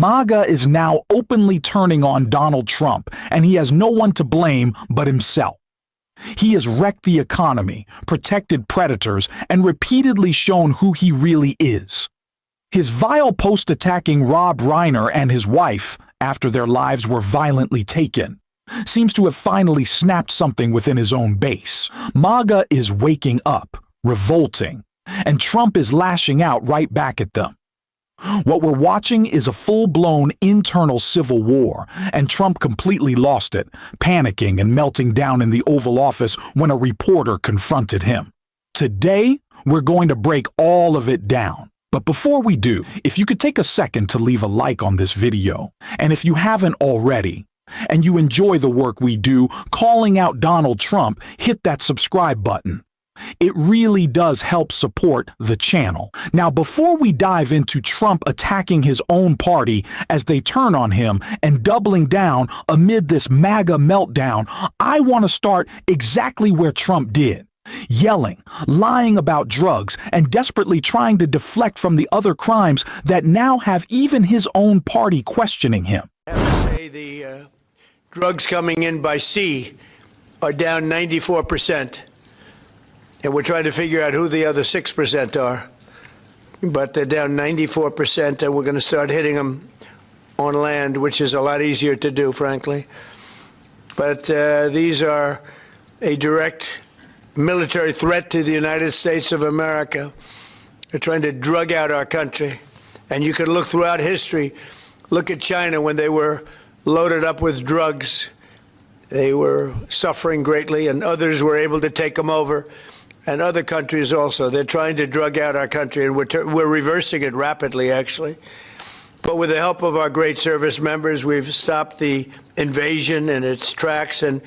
MAGA is now openly turning on Donald Trump, and he has no one to blame but himself. He has wrecked the economy, protected predators, and repeatedly shown who he really is. His vile post attacking Rob Reiner and his wife, after their lives were violently taken, seems to have finally snapped something within his own base. MAGA is waking up, revolting, and Trump is lashing out right back at them. What we're watching is a full-blown internal civil war, and Trump completely lost it, panicking and melting down in the Oval Office when a reporter confronted him. Today, we're going to break all of it down. But before we do, if you could take a second to leave a like on this video, and if you haven't already, and you enjoy the work we do calling out Donald Trump, hit that subscribe button. It really does help support the channel. Now, before we dive into Trump attacking his own party as they turn on him and doubling down amid this MAGA meltdown, I want to start exactly where Trump did. Yelling, lying about drugs, and desperately trying to deflect from the other crimes that now have even his own party questioning him. I have to say the drugs coming in by sea are down 94%. And we're trying to figure out who the other 6% are. But they're down 94%, and we're going to start hitting them on land, which is a lot easier to do, frankly. But these are a direct military threat to the United States of America. They're trying to drug out our country. And you can look throughout history. Look at China when they were loaded up with drugs. They were suffering greatly, and others were able to take them over. And other countries also. They're trying to drug out our country, and we're reversing it rapidly, actually. But with the help of our great service members, we've stopped the invasion in its tracks, and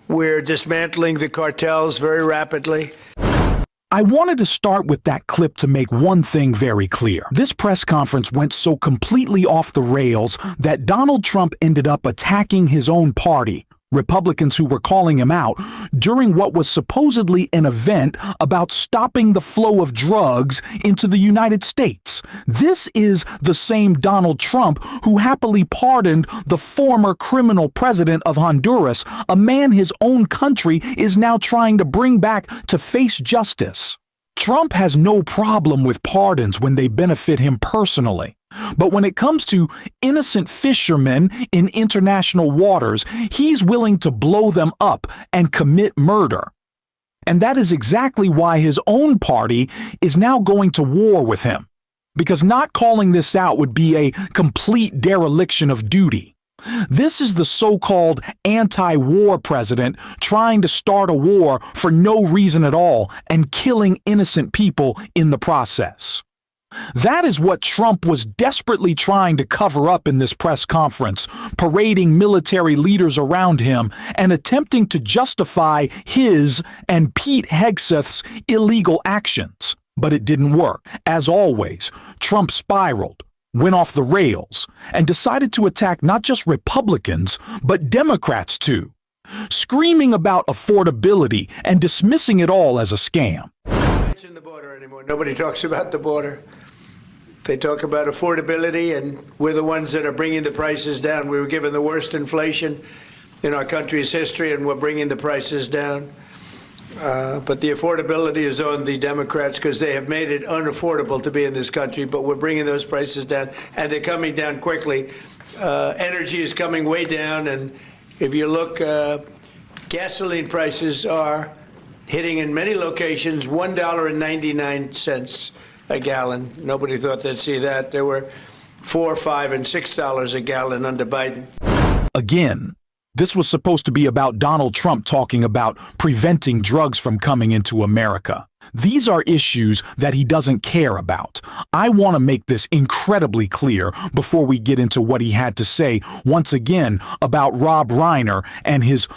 we're dismantling the cartels very rapidly. I wanted to start with that clip to make one thing very clear. This press conference went so completely off the rails that Donald Trump ended up attacking his own party, Republicans who were calling him out, during what was supposedly an event about stopping the flow of drugs into the United States. This is the same Donald Trump who happily pardoned the former criminal president of Honduras, a man his own country is now trying to bring back to face justice. Trump has no problem with pardons when they benefit him personally. But when it comes to innocent fishermen in international waters, he's willing to blow them up and commit murder. And that is exactly why his own party is now going to war with him. Because not calling this out would be a complete dereliction of duty. This is the so-called anti-war president trying to start a war for no reason at all and killing innocent people in the process. That is what Trump was desperately trying to cover up in this press conference, parading military leaders around him and attempting to justify his and Pete Hegseth's illegal actions. But it didn't work. As always, Trump spiraled, went off the rails, and decided to attack not just Republicans, but Democrats too, screaming about affordability and dismissing it all as a scam. Don't mention the border anymore. Nobody talks about the border. They talk about affordability, and we're the ones that are bringing the prices down. We were given the worst inflation in our country's history, and we're bringing the prices down. But the affordability is on the Democrats because they have made it unaffordable to be in this country, but we're bringing those prices down, and they're coming down quickly. Energy is coming way down, and if you look, gasoline prices are hitting in many locations $1.99 a gallon. Nobody thought they'd see that. There were $4, $5, and $6 a gallon under Biden. Again, this was supposed to be about Donald Trump talking about preventing drugs from coming into America. These are issues that he doesn't care about. I want to make this incredibly clear before we get into what he had to say once again about Rob Reiner and his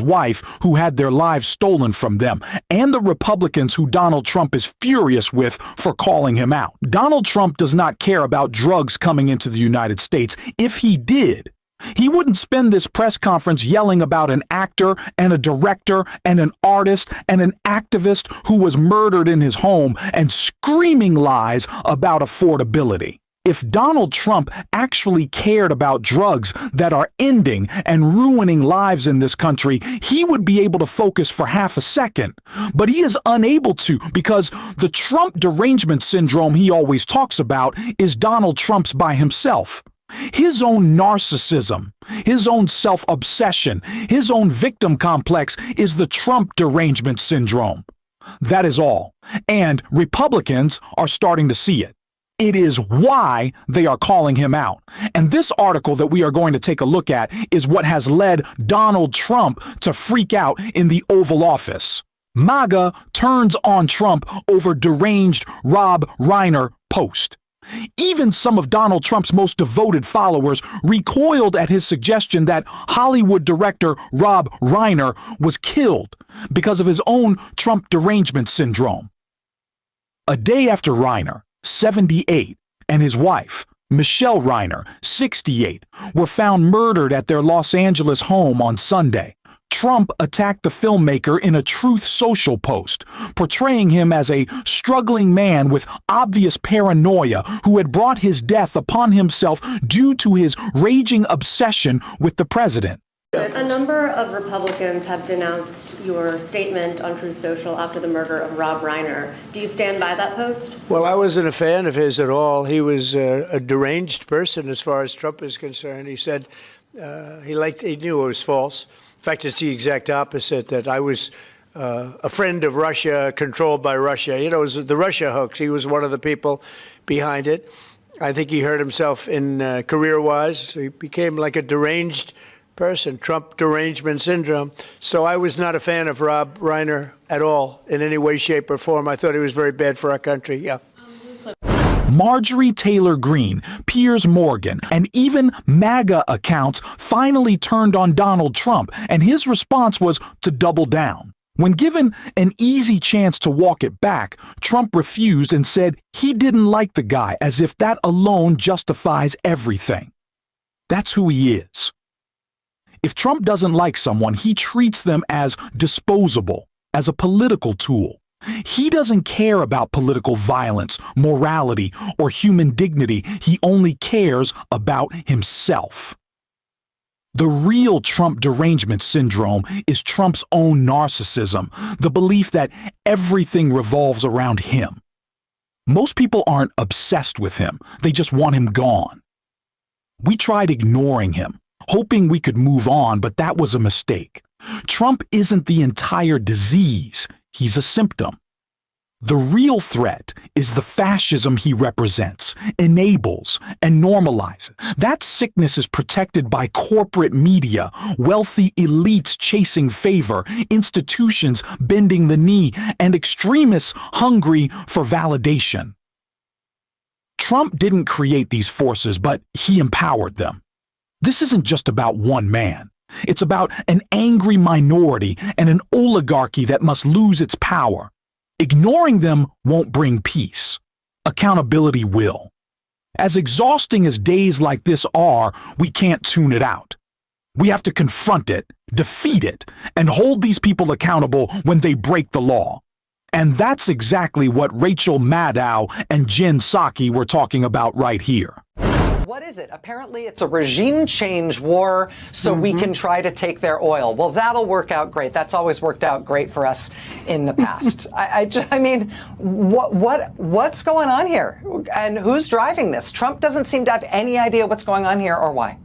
wife who had their lives stolen from them, and the Republicans who Donald Trump is furious with for calling him out. Donald Trump does not care about drugs coming into the United States. If he did, he wouldn't spend this press conference yelling about an actor and a director and an artist and an activist who was murdered in his home and screaming lies about affordability. If Donald Trump actually cared about drugs that are ending and ruining lives in this country, he would be able to focus for half a second. But he is unable to, because the Trump derangement syndrome he always talks about is Donald Trump's by himself. His own narcissism, his own self-obsession, his own victim complex is the Trump derangement syndrome. That is all. And Republicans are starting to see it. It is why they are calling him out. And this article that we are going to take a look at is what has led Donald Trump to freak out in the Oval Office. MAGA turns on Trump over deranged Reiner Post. Even some of Donald Trump's most devoted followers recoiled at his suggestion that Hollywood director Reiner was killed because of his own Trump derangement syndrome. A day after Reiner, 78, and his wife, Michelle Reiner, 68, were found murdered at their Los Angeles home on Sunday, Trump attacked the filmmaker in a Truth Social post, portraying him as a struggling man with obvious paranoia who had brought his death upon himself due to his raging obsession with the president. A number of Republicans have denounced your statement on Truth Social after the murder of Rob Reiner. Do you stand by that post? Well, I wasn't a fan of his at all. He was a deranged person as far as Trump is concerned. He said he knew it was false. In fact, it's the exact opposite, that I was a friend of Russia, controlled by Russia. You know, it was the Russia hoax. He was one of the people behind it. I think he hurt himself in career-wise. He became like a deranged person, Trump derangement syndrome. So I was not a fan of Rob Reiner at all in any way, shape, or form. I thought he was very bad for our country. Yeah. Marjorie Taylor Greene, Piers Morgan, and even MAGA accounts finally turned on Donald Trump, and his response was to double down. When given an easy chance to walk it back, Trump refused and said he didn't like the guy, as if that alone justifies everything. That's who he is. If Trump doesn't like someone, he treats them as disposable, as a political tool. He doesn't care about political violence, morality, or human dignity. He only cares about himself. The real Trump derangement syndrome is Trump's own narcissism, the belief that everything revolves around him. Most people aren't obsessed with him. They just want him gone. We tried ignoring him, hoping we could move on, but that was a mistake. Trump isn't the entire disease. He's a symptom. The real threat is the fascism he represents, enables, and normalizes. That sickness is protected by corporate media, wealthy elites chasing favor, institutions bending the knee, and extremists hungry for validation. Trump didn't create these forces, but he empowered them. This isn't just about one man. It's about an angry minority and an oligarchy that must lose its power. Ignoring them won't bring peace. Accountability will. As exhausting as days like this are, we can't tune it out. We have to confront it, defeat it, and hold these people accountable when they break the law. And that's exactly what Rachel Maddow and Jen Psaki were talking about right here. What is it? Apparently it's a regime change war so we can try to take their oil. Well, that'll work out great. That's always worked out great for us in the past. I mean, what's going on here? And who's driving this? Trump doesn't seem to have any idea what's going on here or why.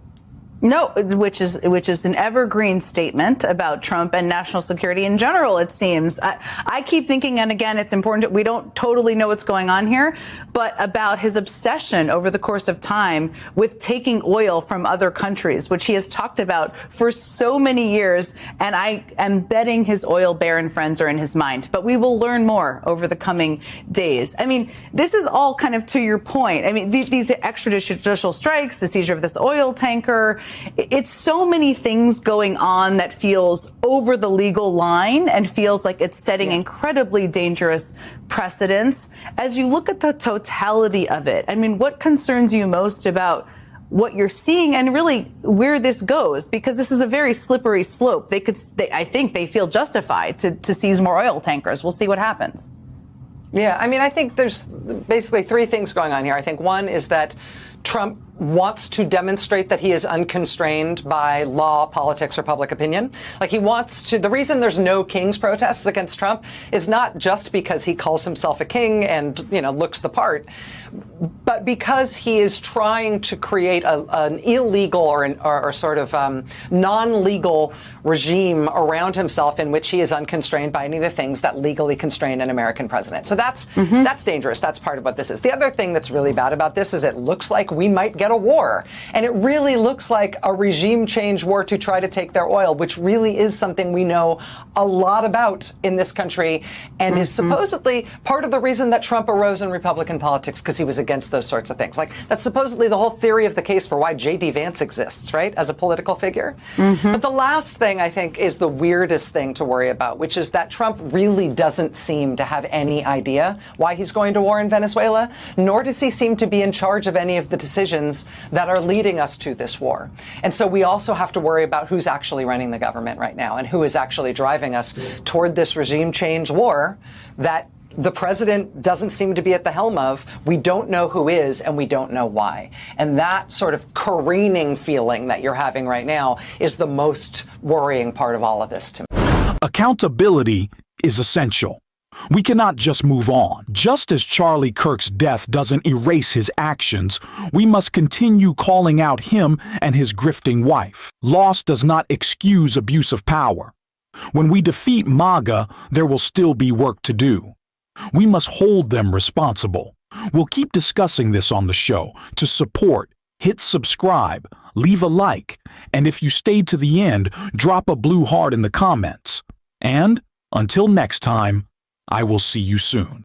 No, which is an evergreen statement about Trump and national security in general, it seems. I keep thinking, and again, it's important, we don't totally know what's going on here, but about his obsession over the course of time with taking oil from other countries, which he has talked about for so many years, and I am betting his oil baron friends are in his mind. But we will learn more over the coming days. I mean, this is all kind of to your point. I mean, these extrajudicial strikes, the seizure of this oil tanker, it's so many things going on that feels over the legal line and feels like it's setting incredibly dangerous precedents. As you look at the totality of it, I mean, what concerns you most about what you're seeing and really where this goes? Because this is a very slippery slope. I think they feel justified to seize more oil tankers. We'll see what happens. Yeah, I mean, I think there's basically three things going on here. I think one is that Trump wants to demonstrate that he is unconstrained by law, politics, or public opinion. Like, he wants to. The reason there's no king's protests against Trump is not just because he calls himself a king and, you know, looks the part, but because he is trying to create an illegal or sort of non-legal regime around himself in which he is unconstrained by any of the things that legally constrain an American president. So that's dangerous. That's part of what this is. The other thing that's really bad about this is it looks like we might get a war. And it really looks like a regime change war to try to take their oil, which really is something we know a lot about in this country and is supposedly part of the reason that Trump arose in Republican politics, because he was against those sorts of things. Like, that's supposedly the whole theory of the case for why J.D. Vance exists, right, as a political figure. But the last thing, I think, is the weirdest thing to worry about, which is that Trump really doesn't seem to have any idea why he's going to war in Venezuela, nor does he seem to be in charge of any of the decisions that are leading us to this war. And so we also have to worry about who's actually running the government right now and who is actually driving us toward this regime change war that the president doesn't seem to be at the helm of. We don't know who is, and we don't know why. And that sort of careening feeling that you're having right now is the most worrying part of all of this to me. Accountability is essential. We cannot just move on. Just as Charlie Kirk's death doesn't erase his actions, we must continue calling out him and his grifting wife. Loss does not excuse abuse of power. When we defeat MAGA, there will still be work to do. We must hold them responsible. We'll keep discussing this on the show. To support, hit subscribe, leave a like, and if you stayed to the end, drop a blue heart in the comments. And until next time, I will see you soon.